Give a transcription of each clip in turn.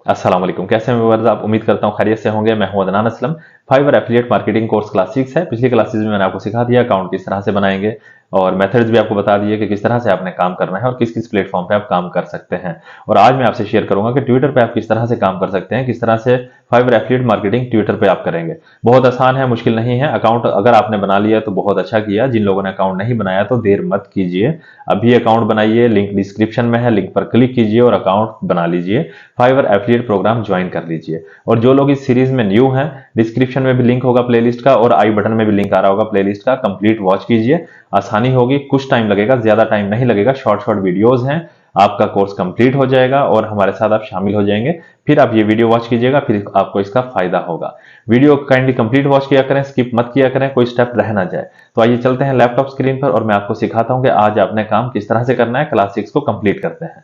अस्सलाम वालेकुम। कैसे हैं व्यूअर्स? आप उम्मीद करता हूँ खैरियत से होंगे। मैं हूं Adnan Aslam. Fiverr affiliate marketing course class 6 है। पिछली क्लासेज में मैंने आपको सिखा दिया अकाउंट किस तरह से बनाएंगे और मेथड्स भी आपको बता दिए कि किस तरह से आपने काम करना है और किस किस प्लेटफॉर्म पे आप काम कर सकते हैं। और आज मैं आपसे शेयर करूंगा कि ट्विटर पे आप किस तरह से काम कर सकते हैं, किस तरह से फाइवर एफिलिएट मार्केटिंग ट्विटर पे आप करेंगे। बहुत आसान है, मुश्किल नहीं है। अकाउंट अगर आपने बना लिया तो बहुत अच्छा किया। जिन लोगों ने अकाउंट नहीं बनाया तो देर मत कीजिए, अभी अकाउंट बनाइए। लिंक डिस्क्रिप्शन में है, लिंक पर क्लिक कीजिए और अकाउंट बना लीजिए। फाइवर एफिलिएट प्रोग्राम ज्वाइन कर लीजिए। और जो लोग इस सीरीज में न्यू हैं, डिस्क्रिप्शन में भी लिंक होगा प्लेलिस्ट का और आई बटन में भी लिंक आ रहा होगा प्लेलिस्ट का। कंप्लीट वॉच कीजिए, आसानी होगी। कुछ टाइम लगेगा, ज्यादा टाइम नहीं लगेगा। शॉर्ट शॉर्ट वीडियोस हैं, आपका कोर्स कंप्लीट हो जाएगा और हमारे साथ आप शामिल हो जाएंगे। फिर आप ये वीडियो वॉच कीजिएगा, फिर आपको इसका फायदा होगा। वीडियो काइंडली कंप्लीट वॉच किया करें, स्किप मत किया करें, कोई स्टेप रह ना जाए। तो आइए चलते हैं लैपटॉप स्क्रीन पर और मैं आपको सिखाता हूं कि आज आपने काम किस तरह से करना है। क्लास 6 को कंप्लीट करते हैं।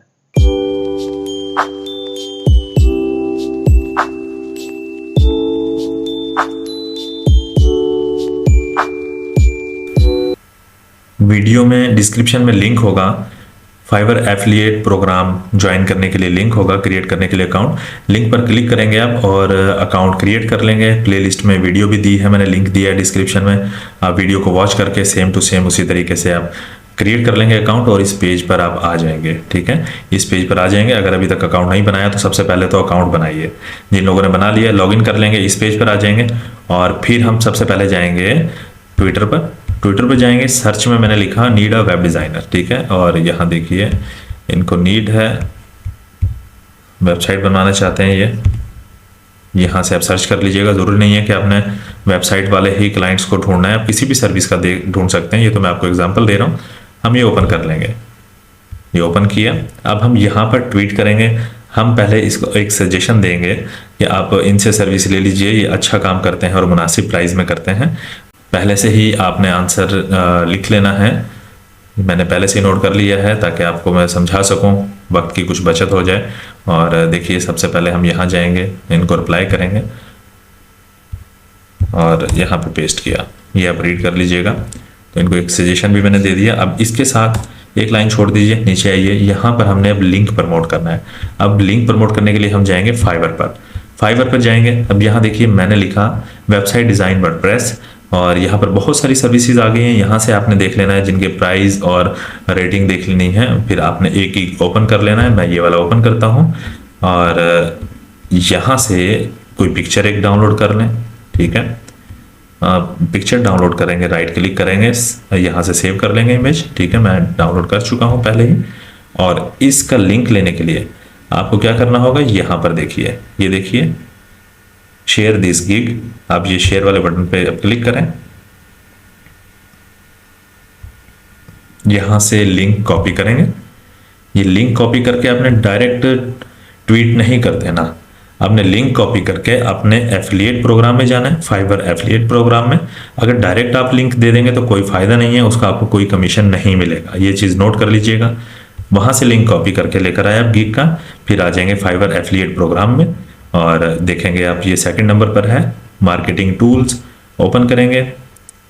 वीडियो में डिस्क्रिप्शन में लिंक होगा, फाइवर एफिलिएट प्रोग्राम ज्वाइन करने के लिए लिंक होगा, क्रिएट करने के लिए अकाउंट। लिंक पर क्लिक करेंगे आप और अकाउंट क्रिएट कर लेंगे। प्लेलिस्ट में वीडियो भी दी है, मैंने लिंक दिया है डिस्क्रिप्शन में। आप वीडियो को वॉच करके सेम टू सेम उसी तरीके से आप क्रिएट कर लेंगे अकाउंट और इस पेज पर आप आ जाएंगे। ठीक है, इस पेज पर आ जाएंगे। अगर अभी तक अकाउंट नहीं बनाया तो सबसे पहले तो अकाउंट बनाइए। जिन लोगों ने बना लिया लॉगिन कर लेंगे, इस पेज पर आ जाएंगे और फिर हम सबसे पहले जाएंगे ट्विटर पर। ट्विटर पर जाएंगे, सर्च में मैंने लिखा नीड अ वेब डिज़ाइनर। ठीक है, और यहाँ देखिए इनको नीड है, वेबसाइट बनवाना चाहते हैं ये। यहाँ से आप सर्च कर लीजिएगा। ज़रूरी नहीं है कि आपने वेबसाइट वाले ही क्लाइंट्स को ढूंढना है, आप किसी भी सर्विस का ढूंढ सकते हैं। ये तो मैं आपको एग्जांपल दे रहा हूँ। हम ये ओपन कर लेंगे। ये ओपन किया। अब हम यहाँ पर ट्वीट करेंगे। हम पहले इसको एक सजेशन देंगे कि आप इनसे सर्विस ले लीजिए, ये अच्छा काम करते हैं और मुनासिब प्राइस में करते हैं। पहले से ही आपने आंसर लिख लेना है। मैंने पहले से ही नोट कर लिया है ताकि आपको मैं समझा सकूं, वक्त की कुछ बचत हो जाए। और देखिए सबसे पहले हम यहाँ जाएंगे, इनको रिप्लाई करेंगे और यहाँ पे पेस्ट किया। ये आप रीड कर लीजिएगा। तो इनको एक सजेशन भी मैंने दे दिया। अब इसके साथ एक लाइन छोड़ दीजिए, नीचे आइए। यहाँ पर हमने अब लिंक प्रमोट करना है। अब लिंक प्रमोट करने के लिए हम जाएंगे फाइवर पर। फाइवर पर जाएंगे। अब यहाँ देखिए मैंने लिखा वेबसाइट डिज़ाइन वर्डप्रेस और यहाँ पर बहुत सारी सर्विसेज आ गई हैं। यहाँ से आपने देख लेना है जिनके प्राइस और रेटिंग देख लेनी है। फिर आपने एक ही ओपन कर लेना है। मैं ये वाला ओपन करता हूँ और यहाँ से कोई पिक्चर एक डाउनलोड कर लें। ठीक है, पिक्चर डाउनलोड करेंगे, राइट क्लिक करेंगे, यहाँ से सेव कर लेंगे इमेज। ठीक है, मैं डाउनलोड कर चुका हूँ पहले ही। और इसका लिंक लेने के लिए आपको क्या करना होगा, यहाँ पर देखिए, ये देखिए शेयर दिस गिग। आप ये शेयर वाले बटन पे क्लिक करें। यहां से लिंक कॉपी करेंगे। ये लिंक कॉपी करके आपने डायरेक्ट ट्वीट नहीं कर देना, आपने लिंक कॉपी करके अपने एफिलिएट प्रोग्राम में जाना है, फाइवर एफिलिएट प्रोग्राम में। अगर डायरेक्ट आप लिंक दे देंगे तो कोई फायदा नहीं है, उसका आपको कोई कमीशन नहीं मिलेगा। ये चीज़ नोट कर लीजिएगा। वहां से लिंक कॉपी करके लेकर आए आप गिग का, फिर आ जाएंगे फाइवर एफिलिएट प्रोग्राम में और देखेंगे आप ये सेकंड नंबर पर है मार्केटिंग टूल्स। ओपन करेंगे,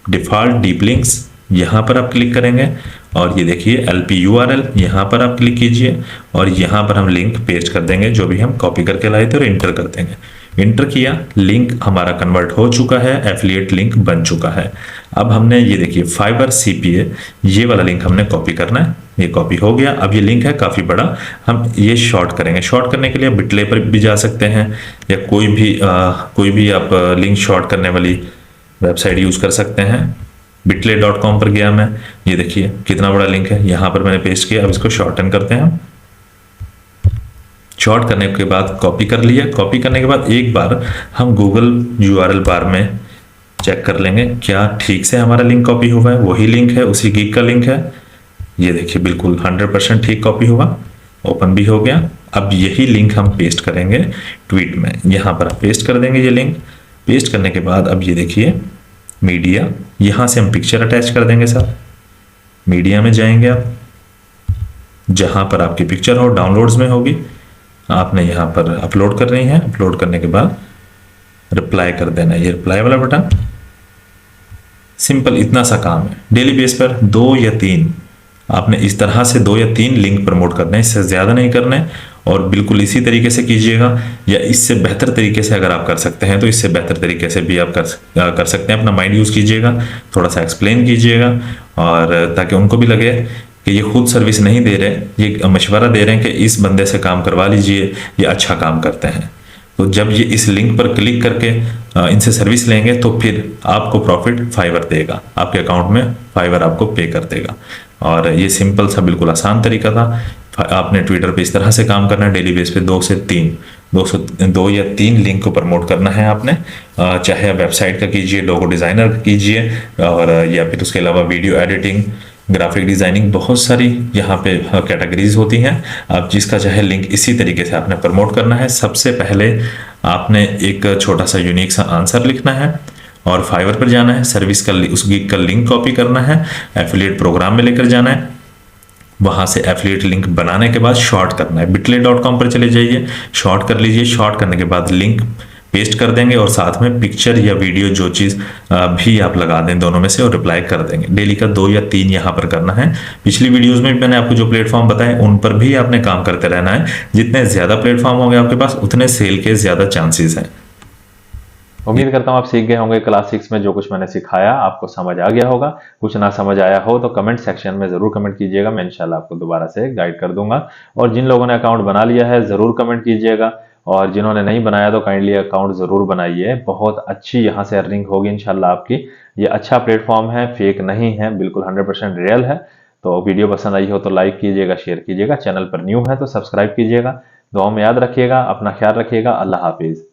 डिफ़ॉल्ट डीप लिंक्स, यहाँ पर आप क्लिक करेंगे और ये देखिए LP URL, यहाँ पर आप क्लिक कीजिए और यहाँ पर हम लिंक पेस्ट कर देंगे जो भी हम कॉपी करके लाए थे और इंटर कर देंगे। इंटर किया, लिंक हमारा कन्वर्ट हो चुका है, एफिलिएट लिंक बन चुका है। अब हमने ये देखिए फाइवर CPA, ये वाला लिंक हमने कॉपी करना है। ये कॉपी हो गया। अब ये लिंक है काफ़ी बड़ा, हम ये शॉर्ट करेंगे। शॉर्ट करने के लिए बिटले पर भी जा सकते हैं या कोई भी आप लिंक शॉर्ट करने वाली वेबसाइट यूज़ कर सकते हैं। bitly.com पर गया मैं, ये देखिए कितना बड़ा लिंक है, यहाँ पर मैंने पेस्ट किया। अब इसको शॉर्टन करते हैं हम। शॉर्ट करने के बाद कॉपी कर लिया। कॉपी करने के बाद एक बार हम गूगल URL बार में चेक कर लेंगे क्या ठीक से हमारा लिंक कॉपी हुआ है। वही लिंक है, उसी गिग का लिंक है। ये देखिए बिल्कुल 100% ठीक कॉपी हुआ, ओपन भी हो गया। अब यही लिंक हम पेस्ट करेंगे ट्वीट में। यहाँ पर आप पेस्ट कर देंगे ये लिंक। पेस्ट करने के बाद अब ये देखिए मीडिया, यहाँ से हम पिक्चर अटैच कर देंगे सर। मीडिया में जाएंगे आप, जहाँ पर आपकी पिक्चर हो डाउनलोड्स में होगी, आपने यहाँ पर अपलोड कर रही है। अपलोड करने के बाद रिप्लाई कर देना है, ये रिप्लाई वाला बटन। सिंपल इतना सा काम है। डेली बेस पर 2 या 3 आपने इस तरह से 2 या 3 लिंक प्रमोट करने हैं, इससे ज़्यादा नहीं करने। और बिल्कुल इसी तरीके से कीजिएगा, या इससे बेहतर तरीके से अगर आप कर सकते हैं तो इससे बेहतर तरीके से भी आप कर सकते हैं। अपना माइंड यूज़ कीजिएगा, थोड़ा सा एक्सप्लेन कीजिएगा, और ताकि उनको भी लगे कि ये खुद सर्विस नहीं दे रहे, ये मशवरा दे रहे हैं कि इस बंदे से काम करवा लीजिए, ये अच्छा काम करते हैं। तो जब ये इस लिंक पर क्लिक करके इनसे सर्विस लेंगे तो फिर आपको प्रॉफिट फाइवर देगा, आपके अकाउंट में फाइवर आपको पे कर देगा। और ये सिंपल सा बिल्कुल आसान तरीका था। आपने ट्विटर पे इस तरह से काम करना है, डेली बेस पे 2 या 3 लिंक को प्रमोट करना है आपने। चाहे आप वेबसाइट का कीजिए, लोगो डिज़ाइनर का कीजिए, और या फिर उसके अलावा वीडियो एडिटिंग, ग्राफिक डिज़ाइनिंग, बहुत सारी यहाँ पे कैटेगरीज होती हैं। आप जिसका चाहे लिंक इसी तरीके से आपने प्रमोट करना है। सबसे पहले आपने एक छोटा सा यूनिक सा आंसर लिखना है और फाइवर पर जाना है, सर्विस का उस गिग का लिंक कॉपी करना है, एफिलिएट प्रोग्राम में लेकर जाना है, वहां से एफिलिएट लिंक बनाने के बाद शॉर्ट करना है। bitly.com पर चले जाइए, शॉर्ट कर लीजिए, शॉर्ट करने के बाद लिंक पेस्ट कर देंगे और साथ में पिक्चर या वीडियो जो चीज़ भी आप लगा दें दोनों में से, और रिप्लाई कर देंगे। डेली का 2 या 3 यहाँ पर करना है। पिछली वीडियोस में भी मैंने आपको जो प्लेटफॉर्म बताए उन पर भी आपने काम करते रहना है। जितने ज़्यादा प्लेटफॉर्म होंगे आपके पास उतने सेल के ज़्यादा चांसेस हैं। उम्मीद करता हूँ आप सीख गए होंगे। क्लास 6 में जो कुछ मैंने सिखाया आपको समझ आ गया होगा। कुछ ना समझ आया हो तो कमेंट सेक्शन में ज़रूर कमेंट कीजिएगा, मैं इंशाल्लाह आपको दोबारा से गाइड कर दूंगा। और जिन लोगों ने अकाउंट बना लिया है ज़रूर कमेंट कीजिएगा, और जिन्होंने नहीं बनाया तो काइंडली अकाउंट ज़रूर बनाइए। बहुत अच्छी यहाँ से अर्निंग होगी इंशाल्लाह आपकी। ये अच्छा प्लेटफॉर्म है, फेक नहीं है, बिल्कुल 100% रियल है। तो वीडियो पसंद आई हो तो लाइक कीजिएगा, शेयर कीजिएगा। चैनल पर न्यू है तो सब्सक्राइब कीजिएगा। दुआ में याद रखिएगा, अपना ख्याल रखिएगा। अल्लाह हाफिज़।